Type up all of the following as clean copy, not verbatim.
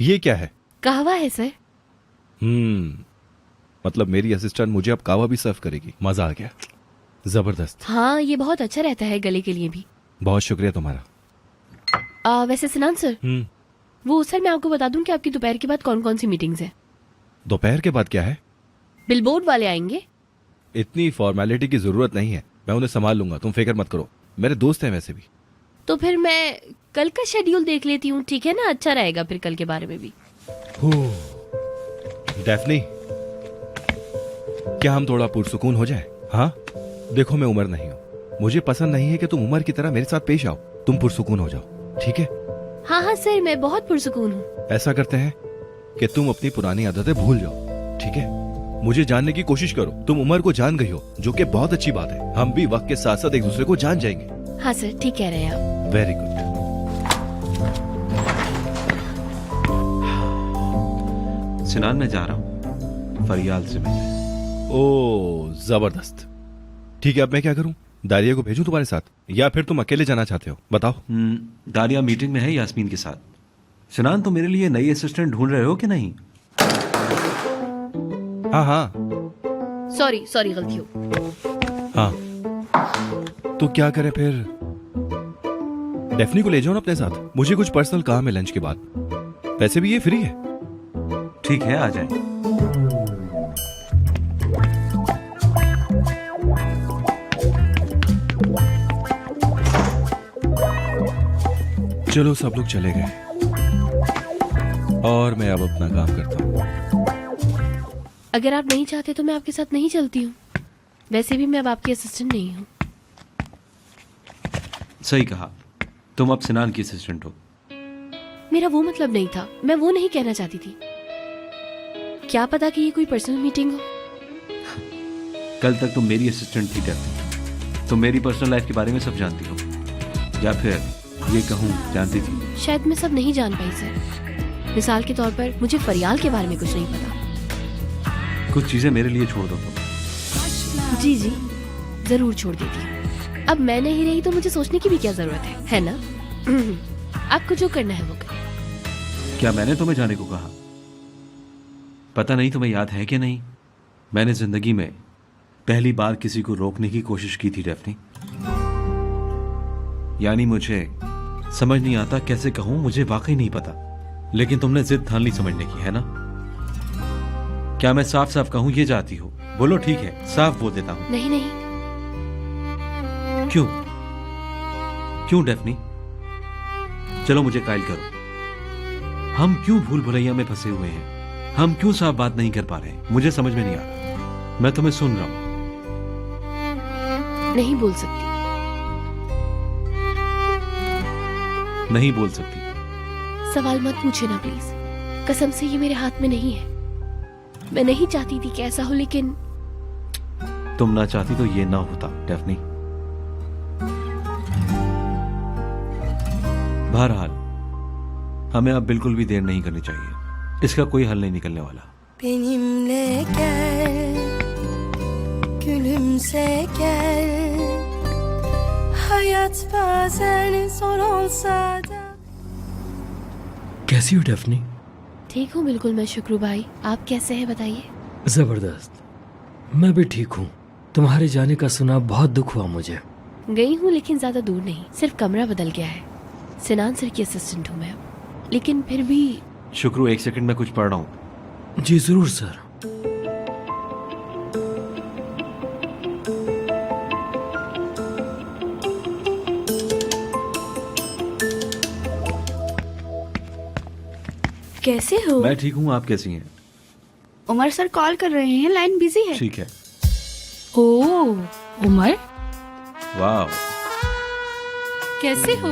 ये क्या है? कहवा है सर। मतलब मेरी असिस्टेंट मुझे अब कावा भी सर्व करेगी। मजा आ गया, जबरदस्त। हाँ, ये बहुत अच्छा रहता है गले के लिए भी। बहुत शुक्रिया तुम्हारा। वैसे सिनान सर, वो सर मैं आपको बता दूं कि आपकी दोपहर के बाद कौन कौन सी मीटिंग्स हैं। दोपहर के बाद क्या है? बिलबोर्ड वाले आएंगे। इतनी फॉर्मेलिटी की जरूरत नहीं है, मैं उन्हें संभाल लूंगा, तुम फिक्र मत करो। मेरे दोस्त हैं वैसे भी। तो फिर मैं कल का शेड्यूल देख लेती हूँ, ठीक है ना? अच्छा रहेगा फिर कल के बारे में भी। डेफनी, क्या हम थोड़ा पुरसुकून हो जाए? हाँ, देखो मैं उमर नहीं हूँ, मुझे पसंद नहीं है कि तुम उमर की तरह मेरे साथ पेश आओ। तुम पुरसुकून हो जाओ, ठीक है? हाँ हाँ सर, मैं बहुत पुरसुकून हूँ। ऐसा करते हैं कि तुम अपनी पुरानी आदतें भूल जाओ, ठीक है? मुझे जानने की कोशिश करो। तुम उमर को जान गई हो, जो कि बहुत अच्छी बात है। हम भी वक्त के साथ साथ एक दूसरे को जान जाएंगे। हाँ सर, ठीक कह रहे हैं आप। Very good. सिनान, मैं जा रहा हूँ फरियाल से मिलने। ओ जबरदस्त। ठीक है, अब मैं क्या करूं? दारिया को भेजूं तुम्हारे साथ या फिर तुम अकेले जाना चाहते हो? बताओ। दारिया मीटिंग में है यास्मीन के साथ। सिनान, तो मेरे लिए नई असिस्टेंट ढूंढ रहे हो कि नहीं? हाँ हाँ। सॉरी गलती हो। हाँ, तो क्या करें फिर? डेफनी को ले जाओ ना अपने साथ, मुझे कुछ पर्सनल काम है लंच के बाद। वैसे भी ये फ्री है। ठीक है, आ जाए। चलो, सब लोग चले गए और मैं अब अपना काम करता हूँ। अगर आप नहीं चाहते तो मैं आपके साथ नहीं चलती हूँ। वैसे भी मैं अब आपकी असिस्टेंट नहीं हूँ। सही कहा, तुम अब सिनान की असिस्टेंट हो। मेरा वो मतलब नहीं था, मैं वो नहीं कहना चाहती थी। क्या पता कि ये कोई पर्सनल मीटिंग हो। कल तक तुम मेरी असिस्टेंट थी डेफनी। तुम मेरी पर्सनल लाइफ के बारे में सब जानती हो, या फिर ये कहूँ जानती थी। शायद मैं सब नहीं जान पाई सर। मिसाल के तौर पर मुझे फरियाल के बारे में कुछ नहीं पता। कुछ चीजें मेरे लिए छोड़ दो तुम। जी जी, जरूर छोड़ देती हूँ। अब मैं नहीं रही तो मुझे सोचने की भी क्या जरूरत है ना? आपको जो करना है वो करें। क्या मैंने तुम्हें जाने को कहा? पता नहीं तुम्हें याद है कि नहीं, मैंने जिंदगी में पहली बार किसी को रोकने की कोशिश की थी डेफनी। यानी मुझे समझ नहीं आता कैसे कहूं, मुझे वाकई नहीं पता, लेकिन तुमने जिद ठान ली समझने की, है ना? क्या मैं साफ साफ कहूं ये चाहती हो? बोलो। ठीक है, साफ बोल देता हूं। नहीं नहीं। क्यों? क्यों डेफनी? चलो मुझे कायल करो। हम क्यों भूल भुलैया में फंसे हुए हैं? हम क्यों साफ बात नहीं कर पा रहे? मुझे समझ में नहीं आ रहा। मैं तुम्हें सुन रहा हूं। नहीं बोल सकती। नहीं बोल सकती? सवाल मत पूछे ना प्लीज, कसम से ये मेरे हाथ में नहीं है। मैं नहीं चाहती थी कि ऐसा हो, लेकिन तुम ना चाहती तो ये ना होता डेफनी। बहरहाल हमें अब बिल्कुल भी देर नहीं करनी चाहिए, इसका कोई हल नहीं निकलने वाला। Benimle gel, gülümse gel. Hayat bazen zor olsa da. कैसी हो डेफनी? ठीक हूँ बिल्कुल मैं, शुक्रू भाई। आप कैसे हैं बताइए? जबरदस्त। मैं भी ठीक हूँ। तुम्हारे जाने का सुना बहुत दुख हुआ मुझे। गई हूँ लेकिन ज्यादा दूर नहीं, सिर्फ कमरा बदल गया है। सिनान सर की असिस्टेंट हूँ मैं, लेकिन फिर भी। शुक्रू, एक सेकंड में कुछ पढ़ रहा हूँ। जी जरूर सर। कैसे हो? मैं ठीक हूँ, आप कैसी हैं? उमर सर कॉल कर रहे हैं, लाइन बिजी है। ठीक है। ओह उमर, वाह, कैसे हो?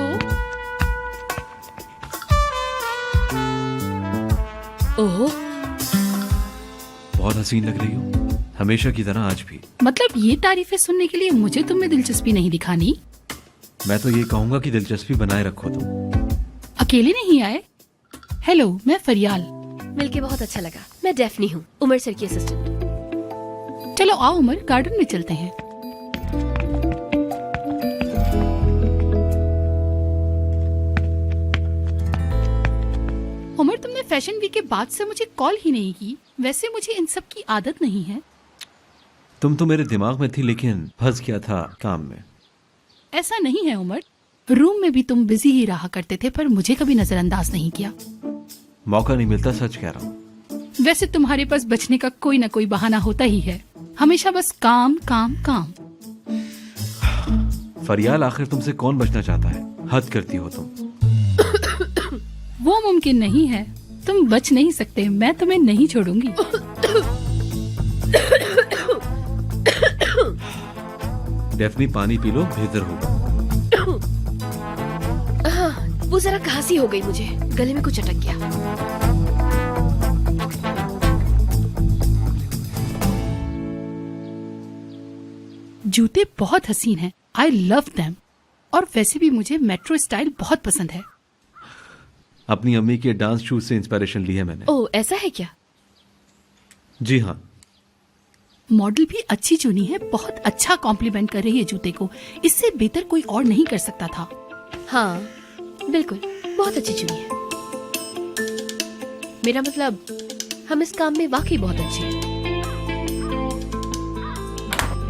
ओह, बहुत हसीन लग रही हो, हमेशा की तरह आज भी। मतलब ये तारीफें सुनने के लिए मुझे तुम में दिलचस्पी नहीं दिखानी? मैं तो ये कहूंगा कि दिलचस्पी बनाए रखो तुम। अकेले नहीं आए? हेलो, मैं फरियाल। मिलके बहुत अच्छा लगा। मैं डेफनी हूँ, उमर सर की असिस्टेंट। चलो आओ उमर, गार्डन में चलते हैं। उमर, तुमने फैशन वीक के बाद से मुझे कॉल ही नहीं की। वैसे मुझे इन सब की आदत नहीं है। तुम तो मेरे दिमाग में थी, लेकिन फंस गया था काम में। ऐसा नहीं है उमर, रूम में भी तुम बिजी ही रहा करते थे, पर मुझे कभी नजरअंदाज नहीं किया। मौका नहीं मिलता, सच कह रहा हूँ। वैसे तुम्हारे पास बचने का कोई ना कोई बहाना होता ही है, हमेशा बस काम काम काम। फरियाल, आखिर तुमसे कौन बचना चाहता है? हद करती हो तुम। वो मुमकिन नहीं है, तुम बच नहीं सकते, मैं तुम्हें नहीं छोड़ूंगी। डेफनी, पानी पी लो, बेहतर होगा। वो जरा खांसी हो गई मुझे, गले में कुछ अटक गया। जूते बहुत हसीन हैं, आई लव देम। और वैसे भी मुझे मेट्रो स्टाइल बहुत पसंद है। अपनी अम्मी के डांस शूज से इंस्पिरेशन ली है मैंने। ओह, ऐसा है क्या? जी हाँ। मॉडल भी अच्छी चुनी है, बहुत अच्छा कॉम्प्लीमेंट कर रही है जूते को। इससे बेहतर कोई और नहीं कर सकता था। हाँ बिल्कुल, बहुत अच्छी चुनी है। मेरा मतलब, हम इस काम में वाकई बहुत अच्छे हैं।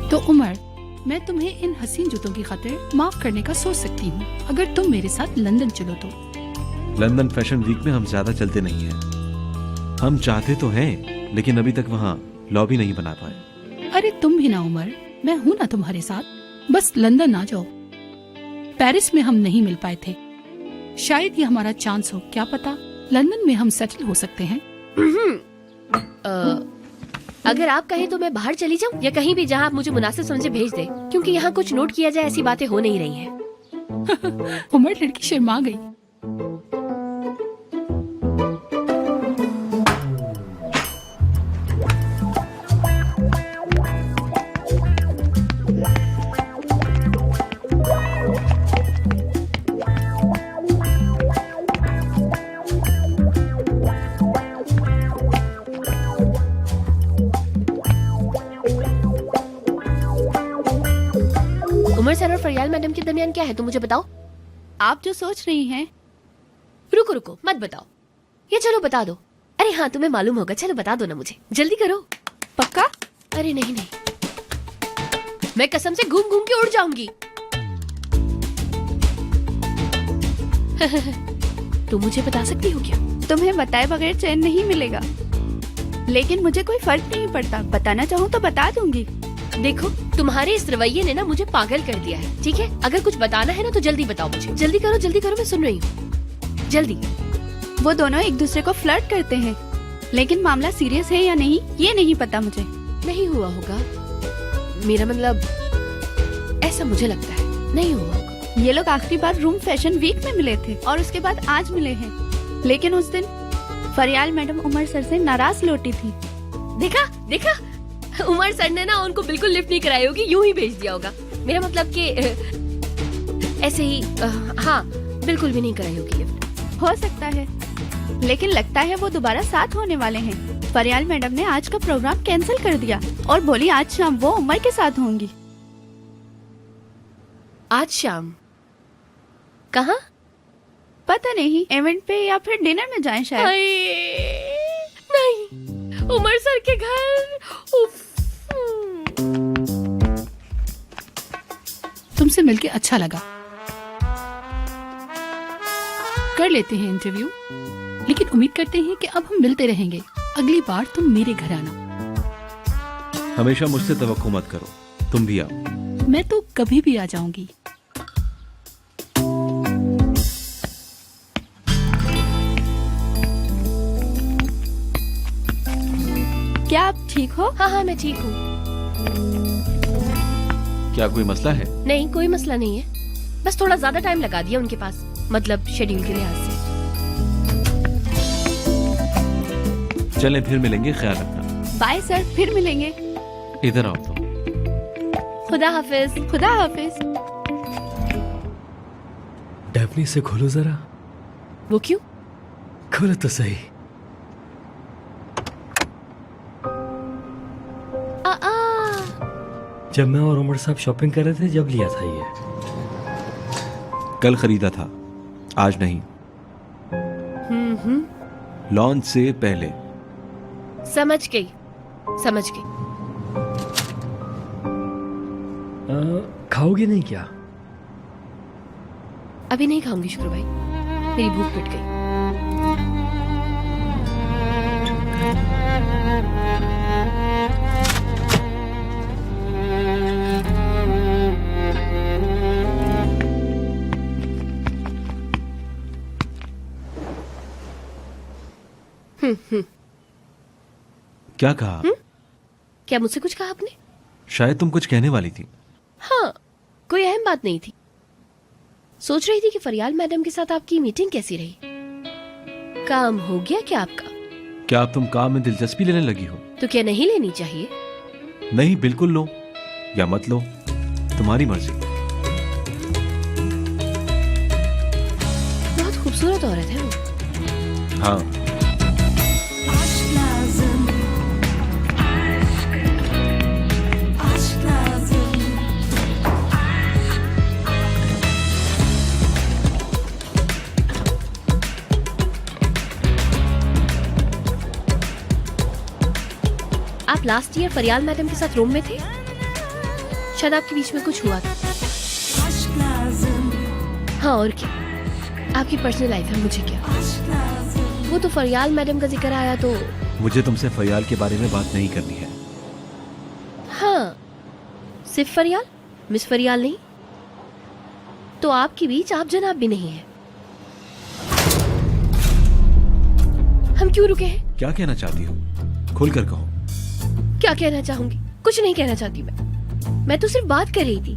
तो उमर, मैं तुम्हें इन हसीन जूतों की खातिर माफ करने का सोच सकती हूँ, अगर तुम मेरे साथ लंदन चलो तो। लंदन फैशन वीक में हम ज्यादा चलते नहीं हैं। हम चाहते तो हैं, लेकिन अभी तक वहाँ लॉबी नहीं बना पाए। अरे तुम भी ना उमर, मैं हूँ ना तुम्हारे साथ। बस लंदन आ जाओ। पेरिस में हम नहीं मिल पाए थे, शायद ये हमारा चांस हो, क्या पता लंदन में हम सेटल हो सकते हैं। अगर आप कहें तो मैं बाहर चली जाऊं, या कहीं भी जहां आप मुझे मुनासिब समझे भेज दें, क्योंकि यहाँ कुछ नोट किया जाए ऐसी बातें हो नहीं रही हैं। उमर, लड़की शर्मा गई। उमर सर और फरियाल मैडम के दरमियान क्या है, तुम मुझे बताओ। आप जो सोच रही हैं। रुको रुको, मत बताओ, या चलो बता दो। अरे हाँ, तुम्हें मालूम होगा, चलो बता दो ना मुझे, जल्दी करो। पक्का? अरे नहीं नहीं, मैं कसम से घूम घूम के उड़ जाऊंगी। तुम मुझे बता सकती हो क्या? तुम्हें बताए बगैर चैन नहीं मिलेगा, लेकिन मुझे कोई फर्क नहीं पड़ता। बताना चाहूँ तो बता दूंगी। देखो, तुम्हारे इस रवैये ने ना मुझे पागल कर दिया है। ठीक है, अगर कुछ बताना है ना तो जल्दी बताओ मुझे। जल्दी करो, मैं सुन रही हूँ, जल्दी। वो दोनों एक दूसरे को फ्लर्ट करते हैं, लेकिन मामला सीरियस है या नहीं ये नहीं पता मुझे। नहीं हुआ होगा, मेरा मतलब ऐसा मुझे लगता है, नहीं हुआ होगा। ये लोग आखिरी बार रूम फैशन वीक में मिले थे और उसके बाद आज मिले हैं, लेकिन उस दिन फरियाल मैडम उमर सर से नाराज लौटी थी। देखा, उमर सर ने ना उनको बिल्कुल लिफ्ट नहीं कराई होगी, यूं ही भेज दिया होगा। मेरा मतलब कि ऐसे ही, हाँ बिल्कुल भी नहीं कराई होगी लिफ्ट। हो सकता है, लेकिन लगता है वो दोबारा साथ होने वाले हैं। फरियाल मैडम ने आज का प्रोग्राम कैंसिल कर दिया और बोली आज शाम वो उमर के साथ होंगी। आज शाम? कहाँ? पता नहीं, इवेंट पे या फिर डिनर में जाएं शायद। नहीं, उमर सर के घर। उफ। तुमसे मिलके अच्छा लगा। कर लेते हैं इंटरव्यू, लेकिन उम्मीद करते हैं कि अब हम मिलते रहेंगे। अगली बार तुम मेरे घर आना। हमेशा मुझसे तवक्को मत करो, तुम भी आओ। मैं तो कभी भी आ जाऊंगी। क्या आप ठीक हो? हाँ, मैं ठीक हूँ। क्या कोई मसला है? नहीं, कोई मसला नहीं है, बस थोड़ा ज्यादा टाइम लगा दिया उनके पास, मतलब शेड्यूल के लिहाज से। चलें, फिर मिलेंगे, ख्याल रखना। बाय सर, फिर मिलेंगे। इधर आओ तुम। खुदा हाफिज। खुदा हाफिज। डेफनी से खोलो जरा। वो क्यों? खोलो तो सही। जब मैं और उमर साहब शॉपिंग कर रहे थे, जब लिया था ये। कल खरीदा था, आज नहीं। लॉन्च से पहले। समझ गई, समझ गई। खाओगे नहीं क्या? अभी नहीं खाऊंगी शुक्र भाई, मेरी भूख मिट गई। क्या कहा? क्या मुझसे कुछ कहा आपने? शायद तुम कुछ कहने वाली थी। हाँ, कोई अहम बात नहीं थी। सोच रही थी कि फरियाल मैडम के साथ आपकी मीटिंग कैसी रही। काम हो गया क्या आपका? क्या अब तुम काम में दिलचस्पी लेने लगी हो? तो क्या नहीं लेनी चाहिए? नहीं, बिल्कुल लो या मत लो, तुम्हारी मर्जी। बहुत खूबसूरत औरत है वो। हाँ, Aşk lazım. Aşk lazım. आप लास्ट ईयर फरियाल मैडम के साथ रूम में थे? शायद आपके बीच में कुछ हुआ था। Aşk lazım. हाँ, और क्या? आपकी पर्सनल लाइफ है, मुझे क्या। Aşk lazım. वो तो फरियाल मैडम का जिक्र आया तो मुझे तुमसे फरियाल के बारे में बात नहीं करनी है। हाँ, सिर्फ फरियाल, मिस फरियाल नहीं। तो आपके बीच आप जनाब भी नहीं है। हम क्यों रुके हैं? क्या कहना चाहती हो? खुल कर कहो। क्या कहना चाहूंगी? कुछ नहीं कहना चाहती मैं तो सिर्फ बात कर रही थी,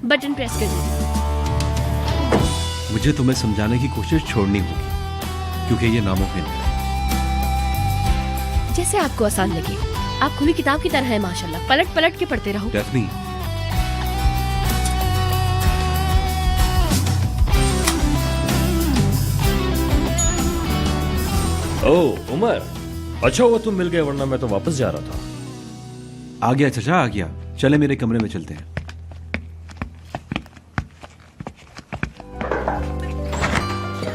बटन प्रेस कर रही थी। मुझे तुम्हें समझाने की कोशिश छोड़नी होगी, क्योंकि ये नामुमकिन है। जैसे आपको आसान लगे। आप खुली किताब की तरह है माशाल्लाह, पलट पलट के पढ़ते रहो। डेफनी, ओ उमर, अच्छा हुआ तुम मिल गए, वरना मैं तो वापस जा रहा था। आ गया चचा, आ गया। चले मेरे कमरे में चलते हैं।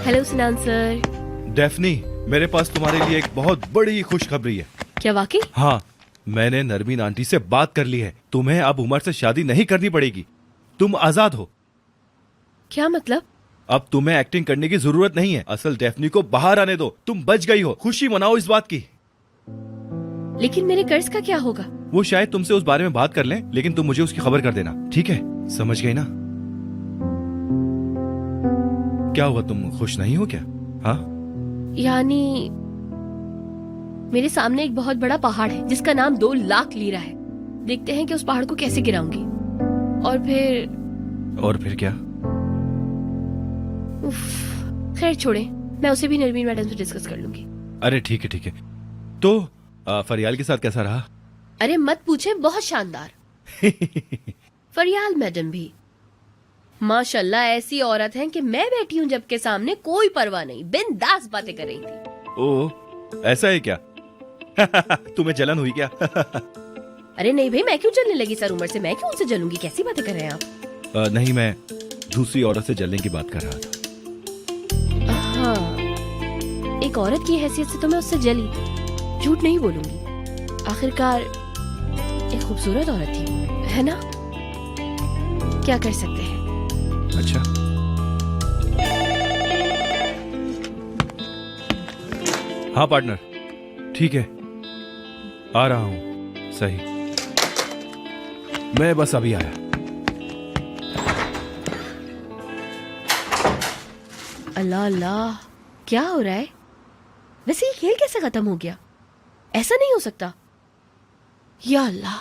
Hello सिनान sir. डेफनी, मेरे पास तुम्हारे लिए एक बहुत बड़ी खुशखबरी है। क्या वाकई? हाँ, मैंने नरमीन आंटी से बात कर ली है। तुम्हें अब उमर से शादी नहीं करनी पड़ेगी। तुम आजाद हो। क्या मतलब? अब तुम्हें एक्टिंग करने की जरूरत नहीं है। असल डेफनी को बाहर आने दो। तुम बच गई हो। खुशी मनाओ इस बात की। लेकिन मेरे कर्ज का क्या होगा? वो शायद तुमसे उस बारे में बात कर लें, लेकिन तुम मुझे उसकी खबर कर देना, ठीक है? समझ गई ना? क्या हुआ, तुम खुश नहीं हो क्या? हाँ, यानी मेरे सामने एक बहुत बड़ा पहाड़ है जिसका नाम 2 लाख लीरा है। देखते हैं कि उस पहाड़ को कैसे गिराऊंगी। और फिर क्या? उफ, खैर छोड़े, मैं उसे भी नरमीन मैडम से डिस्कस कर लूंगी। अरे ठीक है, ठीक है। तो फरियाल के साथ कैसा रहा? अरे मत पूछे, बहुत शानदार। फरियाल मैडम भी माशाल्लाह ऐसी औरत हैं कि मैं बैठी हूँ जब के सामने कोई परवाह नहीं, बिंदास बातें कर रही थी। ओ, ऐसा है क्या? तुम्हें जलन हुई क्या? अरे नहीं भाई, मैं क्यों जलने लगी सर उमर से? मैं क्यों उनसे जलूंगी? कैसी बातें कर रहे हैं आप? नहीं, मैं दूसरी औरत से जलने की बात कर रहा था। हाँ, एक औरत की हैसियत से तो मैं उससे जली, झूठ नहीं बोलूंगी। आखिरकार एक खूबसूरत औरत थी, है ना? क्या कर सकते हैं। अच्छा, हाँ पार्टनर, ठीक है, आ रहा हूं। सही, मैं बस अभी आया। अल्लाह अल्लाह, क्या हो रहा है? वैसे ये खेल कैसे खत्म हो गया? ऐसा नहीं हो सकता। या अल्लाह,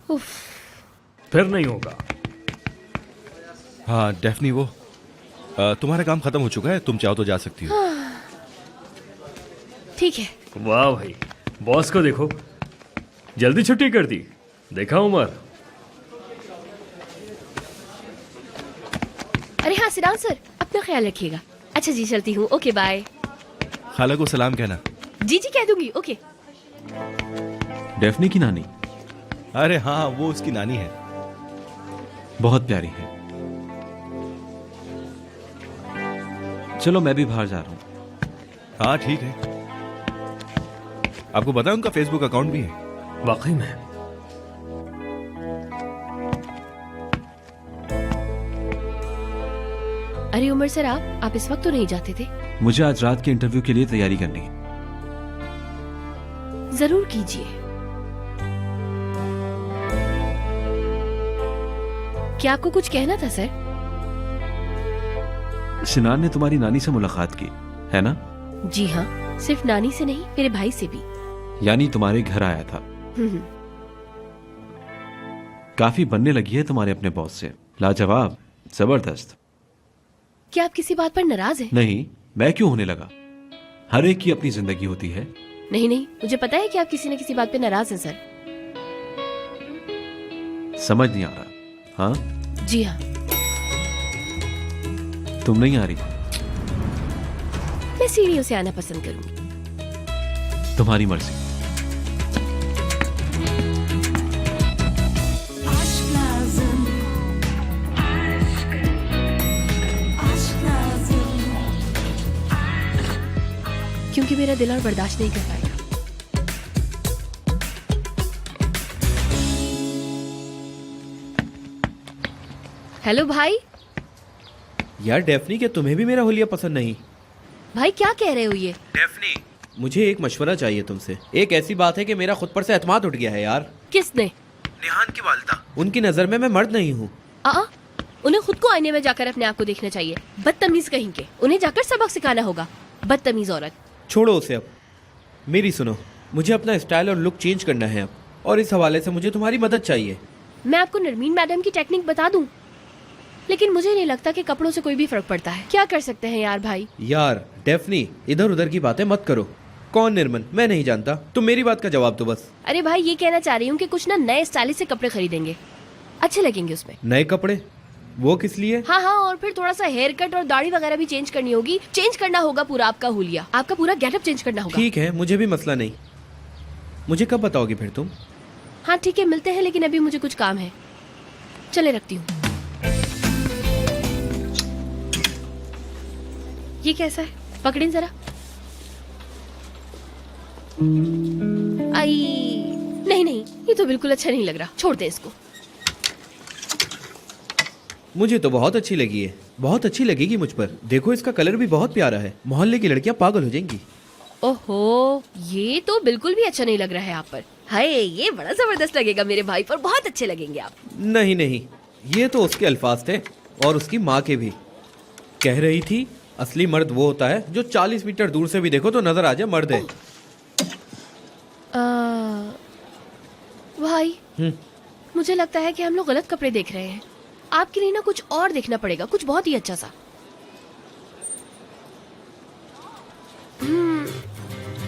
उफ। फिर नहीं होगा। हाँ डेफनी, वो तुम्हारा काम खत्म हो चुका है। तुम चाहो तो जा सकती हो। ठीक है। वाह भाई, बॉस को देखो, जल्दी छुट्टी कर दी। देखा उमर? अरे हाँ सिराज सर, अपना ख्याल रखिएगा। अच्छा जी, चलती हूँ। Okay bye. खाला को सलाम कहना। जी जी कह दूंगी। ओके। डेफनी की नानी? अरे हाँ, वो उसकी नानी है। बहुत प्यारी है। चलो मैं भी बाहर जा रहा हूँ। हाँ ठीक है। आपको पता है उनका फेसबुक अकाउंट भी है? वाकई में? अरे उमर सर, आप इस वक्त तो नहीं जाते थे? मुझे आज रात के इंटरव्यू के लिए तैयारी करनी है। जरूर कीजिए। क्या आपको कुछ कहना था सर? सिनान ने तुम्हारी नानी से मुलाकात की है ना? जी हाँ, सिर्फ नानी से नहीं, मेरे भाई से भी। यानी तुम्हारे घर आया था। काफी बनने लगी है तुम्हारे अपने बॉस से। लाजवाब, जबरदस्त। क्या आप किसी बात पर नाराज हैं? नहीं, मैं क्यों होने लगा? हर एक की अपनी जिंदगी होती है। नहीं नहीं, मुझे पता है कि आप किसी न किसी बात पे नाराज हैं सर। समझ नहीं आ रहा। हाँ जी हाँ। तुम नहीं आ रही? मैं सीढ़ियों से आना पसंद करूंगी। तुम्हारी मर्जी। Aşk lazım. Aşk lazım. क्योंकि मेरा दिल और बर्दाश्त नहीं कर पाएगा। हेलो भाई। यार डेफनी, क्या तुम्हें भी मेरा हुलिया पसंद नहीं? भाई क्या कह रहे हो ये? डेफनी, मुझे एक मशवरा चाहिए तुमसे। एक ऐसी बात है कि मेरा खुद पर से एतमाद उठ गया है यार। किसने? निहान की वालिदा। उनकी नजर में मैं मर्द नहीं हूँ। उन्हें खुद को आईने में जाकर अपने आप को देखना चाहिए। बदतमीज कहीं के, उन्हें जाकर सबक सिखाना होगा। बदतमीज औरत। छोड़ो उसे अब। मेरी सुनो, मुझे अपना स्टाइल और लुक चेंज करना है अब, और इस हवाले से मुझे तुम्हारी मदद चाहिए। मैं आपको नरमीन मैडम की टेक्निक बता दूं, लेकिन मुझे नहीं लगता कि कपड़ों से कोई भी फर्क पड़ता है। क्या कर सकते हैं यार भाई? यार डेफनी, इधर उधर की बातें मत करो। कौन निर्मल? मैं नहीं जानता। तुम मेरी बात का जवाब दो बस। अरे भाई, ये कहना चाह रही हूँ कि कुछ ना नए स्टाइलिश से कपड़े खरीदेंगे, अच्छे लगेंगे उसमें। नए कपड़े? वो किस लिए? हाँ, और फिर थोड़ा सा हेयर कट और दाढ़ी वगैरह भी चेंज करनी होगी। चेंज करना होगा पूरा आपका हुलिया, आपका पूरा गेटअप चेंज करना होगा। ठीक है, मुझे भी मसला नहीं। मुझे कब बताओगी फिर तुम? हाँ ठीक है, मिलते हैं, लेकिन अभी मुझे कुछ काम है। चले, रखती हूँ। ये कैसा है? पकड़ें जरा। आई, नहीं, ये तो बिल्कुल अच्छा नहीं लग रहा। छोड़ दे इसको। मुझे तो बहुत अच्छी लगी है। बहुत अच्छी लगेगी मुझ पर। देखो, इसका कलर भी बहुत प्यारा है। मोहल्ले की लड़कियां पागल हो जाएंगी। ओहो, ये तो बिल्कुल भी अच्छा नहीं लग रहा है आप पर। हाय, ये बड़ा जबरदस्त लगेगा मेरे भाई पर। बहुत अच्छे लगेंगे आप। नहीं, ये तो उसके अल्फाज थे, और उसकी माँ के भी। कह रही थी असली मर्द वो होता है जो 40 मीटर दूर से भी देखो तो नजर आ जाए मर्द है। भाई, मुझे लगता है कि हम लोग गलत कपड़े देख रहे हैं। आपके लिए ना कुछ और देखना पड़ेगा, कुछ बहुत ही अच्छा सा।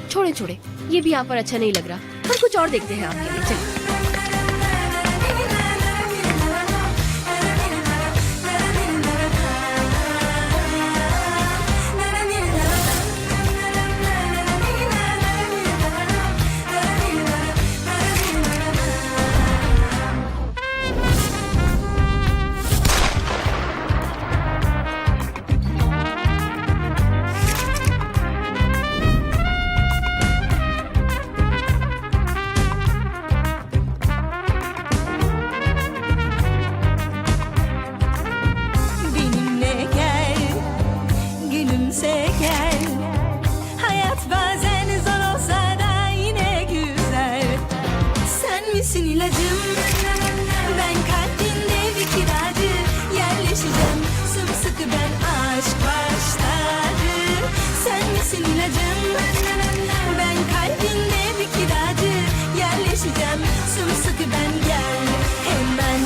छोड़े, ये भी आप पर अच्छा नहीं लग रहा। पर कुछ और देखते हैं आपके लिए। चलिए। Benimle gel, gülümse gel. Hayat bazen zor olsa da yine güzel. Sen misin ilacım? Ben kalbinde bir kiracı. Yerleşeceğim sımsıkı ben aşk başladı. Sen misin ilacım? Ben kalbinde bir kiracı. Yerleşeceğim sımsıkı ben, gel hemen.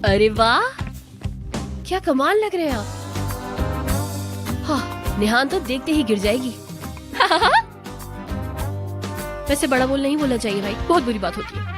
अरे वाह, क्या कमाल लग रहे हैं आप। हाँ, निहान तो देखते ही गिर जाएगी। वैसे बड़ा बोल नहीं बोलना चाहिए भाई, बहुत बुरी बात होती है।